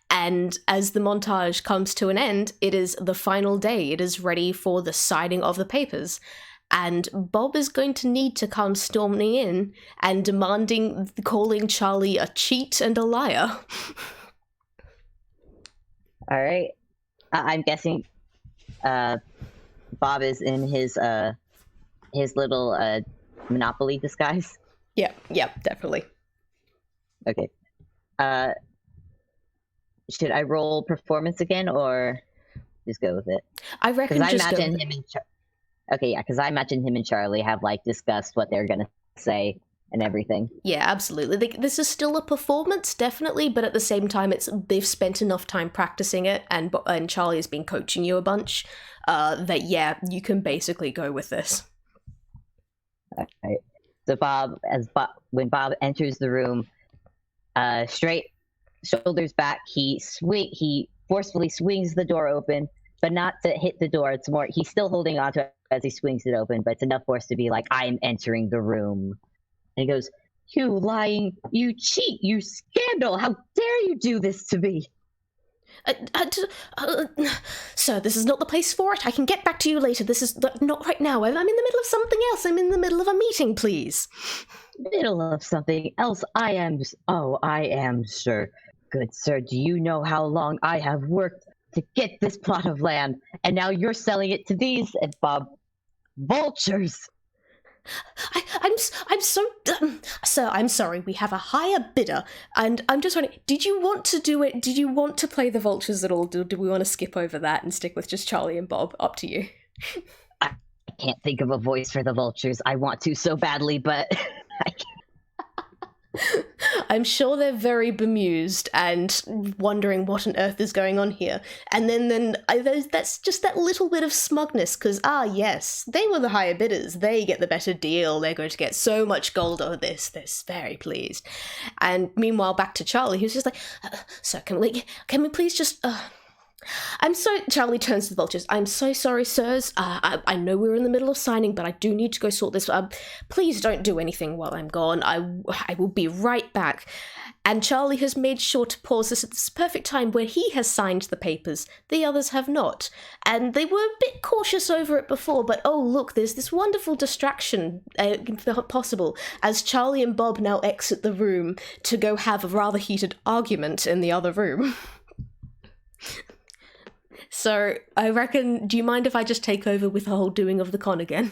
[SPEAKER 1] And as the montage comes to an end, it is the final day. It is ready for the signing of the papers. And Bob is going to need to come storming in and calling Charlie a cheat and a liar.
[SPEAKER 2] All right. I'm guessing Bob is in his little Monopoly disguise.
[SPEAKER 1] Yeah, definitely.
[SPEAKER 2] Okay. Should I roll performance again, or just go with it?
[SPEAKER 1] I reckon just go with
[SPEAKER 2] it. Okay, yeah, because I imagine him and Charlie have like discussed what they're gonna say and everything.
[SPEAKER 1] Yeah, absolutely. This is still a performance, definitely, but at the same time, they've spent enough time practicing it, and Charlie has been coaching you a bunch. That yeah, you can basically go with this.
[SPEAKER 2] All right. So when Bob enters the room, straight. Shoulders back, he forcefully swings the door open, but not to hit the door. It's more, he's still holding onto it as he swings it open, but it's enough force to be like, I'm entering the room. And he goes, you lying, you cheat, you scandal, how dare you do this to me?
[SPEAKER 1] Sir, this is not the place for it. I can get back to you later. This is not right now. I'm in the middle of something else. I'm in the middle of a meeting, please.
[SPEAKER 2] Middle of something else? I am, sir. Good sir, do you know how long I have worked to get this plot of land, and now you're selling it to these, and Bob, vultures?
[SPEAKER 1] I'm so sir, I'm sorry, we have a higher bidder, and I'm just wondering, did you want to do it? Did you want to play the vultures at all? Do we want to skip over that and stick with just Charlie and Bob? Up to you.
[SPEAKER 2] I can't think of a voice for the vultures. I want to so badly, but I can't.
[SPEAKER 1] I'm sure they're very bemused and wondering what on earth is going on here. And then that's just that little bit of smugness, because, yes, they were the higher bidders. They get the better deal. They're going to get so much gold over this. They're very pleased. And meanwhile, back to Charlie, who's just like, sir, can we please just... Charlie turns to the vultures. I'm so sorry, sirs. I know we're in the middle of signing, but I do need to go sort this. Please don't do anything while I'm gone. I will be right back. And Charlie has made sure to pause this at this perfect time where he has signed the papers. The others have not. And they were a bit cautious over it before, but oh look, there's this wonderful distraction possible as Charlie and Bob now exit the room to go have a rather heated argument in the other room. So, I reckon, do you mind if I just take over with the whole doing of the con again?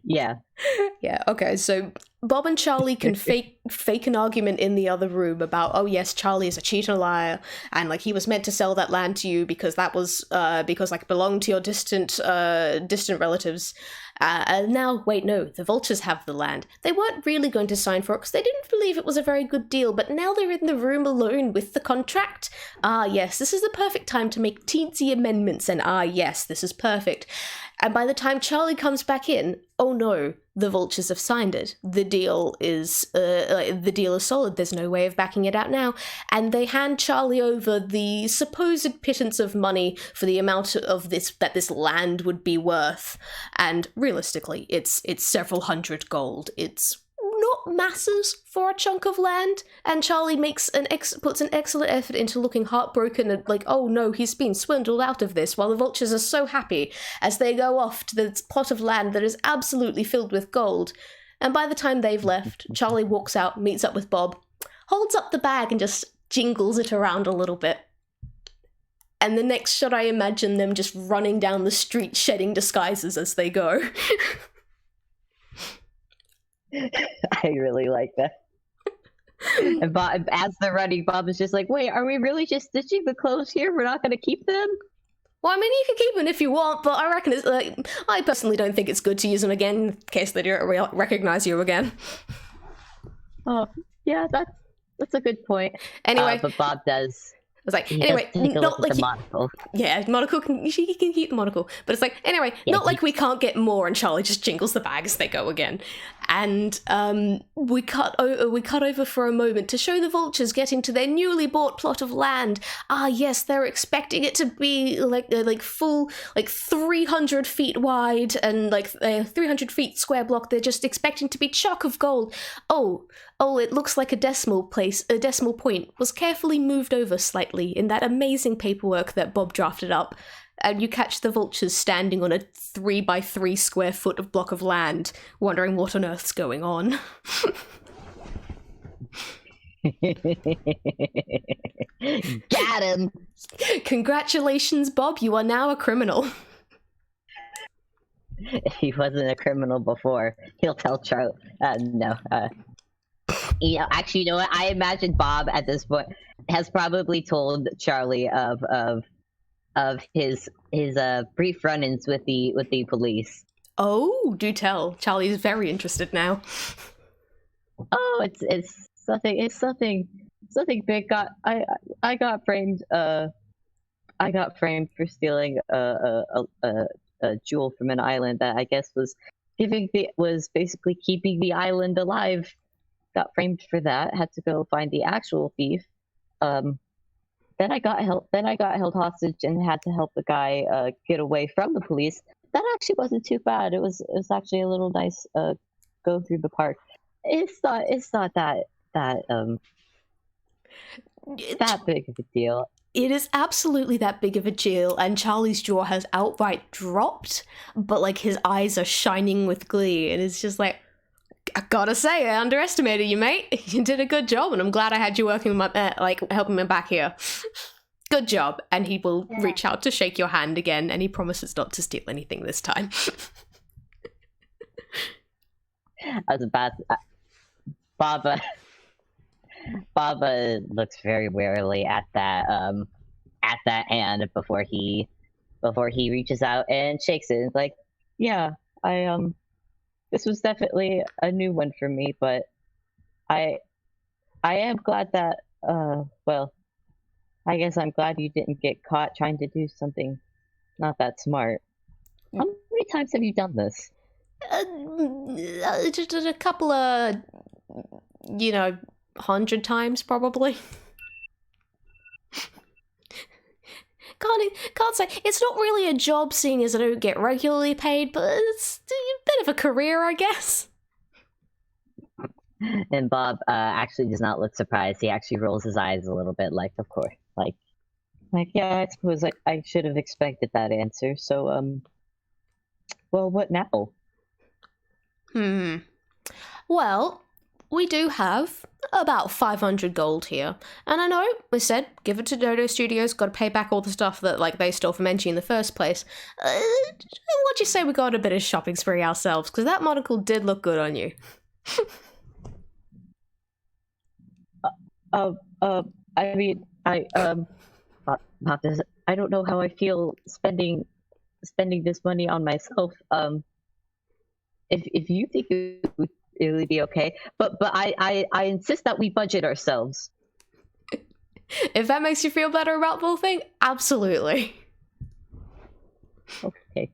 [SPEAKER 2] Yeah.
[SPEAKER 1] Yeah, okay, so Bob and Charlie can fake an argument in the other room about, oh yes, Charlie is a cheat and a liar, and like he was meant to sell that land to you because that was it belonged to your distant relatives. And now, wait, no, the vultures have the land. They weren't really going to sign for it because they didn't believe it was a very good deal, but now they're in the room alone with the contract. Yes, this is the perfect time to make teensy amendments, and yes, this is perfect. And by the time Charlie comes back in, oh no, the vultures have signed it. The deal is solid. There's no way of backing it out now. And they hand Charlie over the supposed pittance of money for the amount of this land would be worth. And realistically, it's several hundred gold. It's not masses for a chunk of land, and Charlie puts an excellent effort into looking heartbroken and like, oh no, he's been swindled out of this, while the vultures are so happy as they go off to this plot of land that is absolutely filled with gold. And by the time they've left, Charlie walks out, meets up with Bob, holds up the bag and just jingles it around a little bit. And the next shot, I imagine them just running down the street shedding disguises as they go.
[SPEAKER 2] I really like that. And Bob, as they're running, Bob is just like, wait, are we really just stitching the clothes here? We're not going to keep them?
[SPEAKER 1] Well, I mean, you can keep them if you want, but I reckon it's I personally don't think it's good to use them again in case they don't recognize you again.
[SPEAKER 2] Oh, yeah, that's a good point.
[SPEAKER 1] Anyway.
[SPEAKER 2] But Bob does.
[SPEAKER 1] I was like, anyway, not like...
[SPEAKER 2] monocle.
[SPEAKER 1] Yeah, monocle he can keep the monocle. But it's like, anyway, not like we can't get more, and Charlie just jingles the bag as they go again. And we cut over for a moment to show the vultures getting to their newly bought plot of land. Yes, they're expecting it to be like full, 300 feet wide and 300 feet square block. They're just expecting to be chock of gold. Oh, it looks like a decimal point was carefully moved over slightly in that amazing paperwork that Bob drafted up. And you catch the vultures standing on a 3x3 square foot of block of land, wondering what on earth's going on.
[SPEAKER 2] Got him!
[SPEAKER 1] Congratulations, Bob, you are now a criminal.
[SPEAKER 2] If he wasn't a criminal before, he'll tell Charlie. No. Actually, you know what? I imagine Bob at this point has probably told Charlie of his brief run-ins with the police.
[SPEAKER 1] Oh, do tell. Charlie's very interested now.
[SPEAKER 2] Oh, it's something big. I got framed. I got framed for stealing a jewel from an island that I guess was basically keeping the island alive. Got framed for that. Had to go find the actual thief. Then I got held hostage and had to help the guy get away from the police. That actually wasn't too bad. It was actually a little nice go through the park. It's not that big of a deal.
[SPEAKER 1] It is absolutely that big of a deal, and Charlie's jaw has outright dropped, but his eyes are shining with glee, and it's just like, I gotta say, I underestimated you, mate. You did a good job, and I'm glad I had you working with helping me back here. Good job. And he will reach out to shake your hand again, and he promises not to steal anything this time.
[SPEAKER 2] I was about Baba. Baba looks very warily at that hand before he reaches out and shakes it. It's like, yeah, I this was definitely a new one for me, but I I am glad that well, I guess I'm glad you didn't get caught trying to do something not that smart. How many times have you done this?
[SPEAKER 1] Just a couple of, 100 times probably. Can't say it's not really a job, seeing as I don't get regularly paid, but it's a bit of a career, I guess.
[SPEAKER 2] And Bob actually does not look surprised. He actually rolls his eyes a little bit, like, of course, like yeah, I suppose I should have expected that answer. So, well, what now?
[SPEAKER 1] Well, we do have about 500 gold here, and I know we said give it to Dodo Studios, got to pay back all the stuff that they stole from Engie in the first place. What'd you say we got a bit of shopping spree ourselves, because that monocle did look good on you.
[SPEAKER 2] I mean, I don't know how I feel spending this money on myself. If you think it would be okay, but I insist that we budget ourselves.
[SPEAKER 1] If that makes you feel better about the whole thing, absolutely.
[SPEAKER 2] Okay.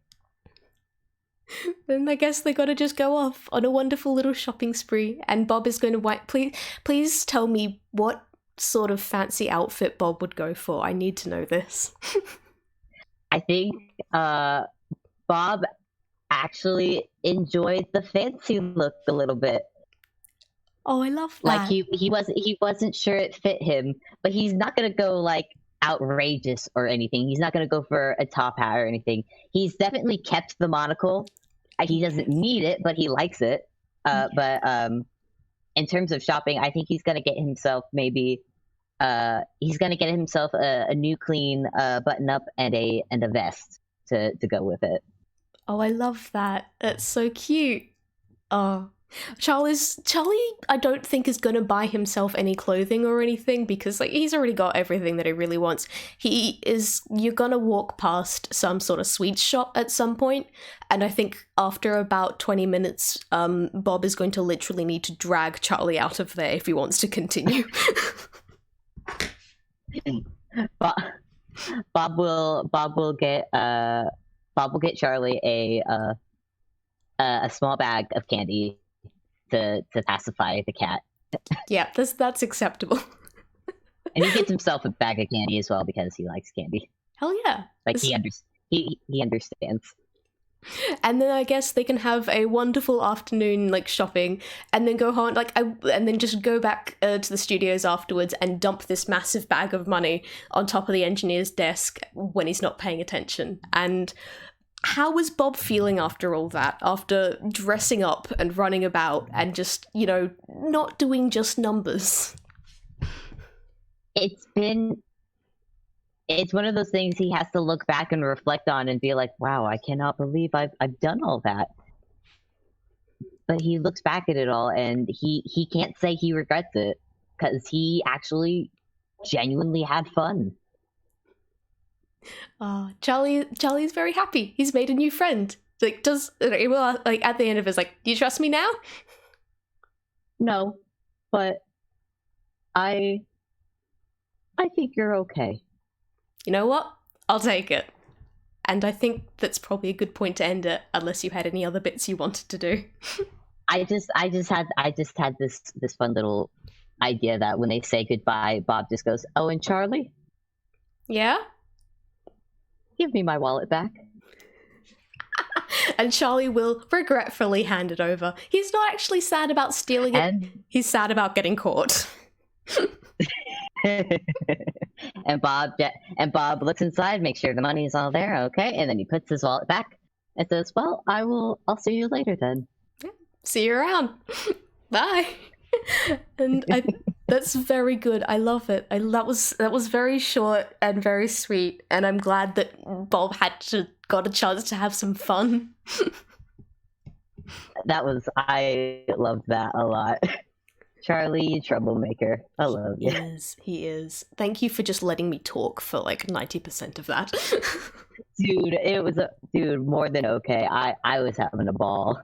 [SPEAKER 1] Then I guess they gotta just go off on a wonderful little shopping spree, and Bob is going to please tell me what sort of fancy outfit Bob would go for. I need to know this.
[SPEAKER 2] I think Bob actually enjoyed the fancy look a little bit.
[SPEAKER 1] Oh, I love that.
[SPEAKER 2] Like he wasn't sure it fit him, but he's not gonna go like outrageous or anything. He's not gonna go for a top hat or anything. He's definitely kept the monocle. He doesn't need it, but he likes it. But in terms of shopping, I think he's gonna get himself a new clean button up and a vest to go with it.
[SPEAKER 1] Oh, I love that. That's so cute. Oh, Charlie, I don't think is going to buy himself any clothing or anything, because he's already got everything that he really wants. You're going to walk past some sort of sweets shop at some point, and I think after about 20 minutes, Bob is going to literally need to drag Charlie out of there if he wants to continue.
[SPEAKER 2] Bob will get Charlie a small bag of candy to pacify the cat.
[SPEAKER 1] Yeah, that's acceptable.
[SPEAKER 2] And he gets himself a bag of candy as well because he likes candy.
[SPEAKER 1] Hell yeah!
[SPEAKER 2] He understands.
[SPEAKER 1] And then I guess they can have a wonderful afternoon shopping, and then go home and then just go back to the studios afterwards and dump this massive bag of money on top of the engineer's desk when he's not paying attention. And how was Bob feeling after all that? After dressing up and running about and just, not doing just numbers?
[SPEAKER 2] It's one of those things he has to look back and reflect on and be like, wow, I cannot believe I've done all that. But he looks back at it all and he can't say he regrets it, because he actually genuinely had fun.
[SPEAKER 1] Charlie's very happy. He's made a new friend. At the end of it, do you trust me now?
[SPEAKER 2] No, but I think you're okay.
[SPEAKER 1] You know what? I'll take it. And I think that's probably a good point to end it, unless you had any other bits you wanted to do.
[SPEAKER 2] I just had this fun little idea that when they say goodbye, Bob just goes, "Oh, and Charlie?
[SPEAKER 1] Yeah?
[SPEAKER 2] Give me my wallet back."
[SPEAKER 1] And Charlie will regretfully hand it over. He's not actually sad about stealing it. He's sad about getting caught.
[SPEAKER 2] And Bob looks inside, makes sure the money is all there, okay, and then he puts his wallet back and says, "Well, I'll see you later then."
[SPEAKER 1] Yeah. See you around. Bye. And that's very good. I love it. That was very short and very sweet, and I'm glad that Bob got a chance to have some fun.
[SPEAKER 2] I loved that a lot. Charlie, troublemaker. I love you.
[SPEAKER 1] He is. Thank you for just letting me talk for like 90% of that.
[SPEAKER 2] Dude, it was more than okay. I was having a ball.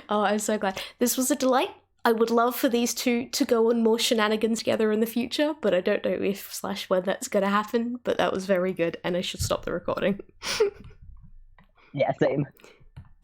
[SPEAKER 1] Oh, I'm so glad. This was a delight. I would love for these two to go on more shenanigans together in the future, but I don't know if/when that's going to happen. But that was very good, and I should stop the recording.
[SPEAKER 2] Yeah, same.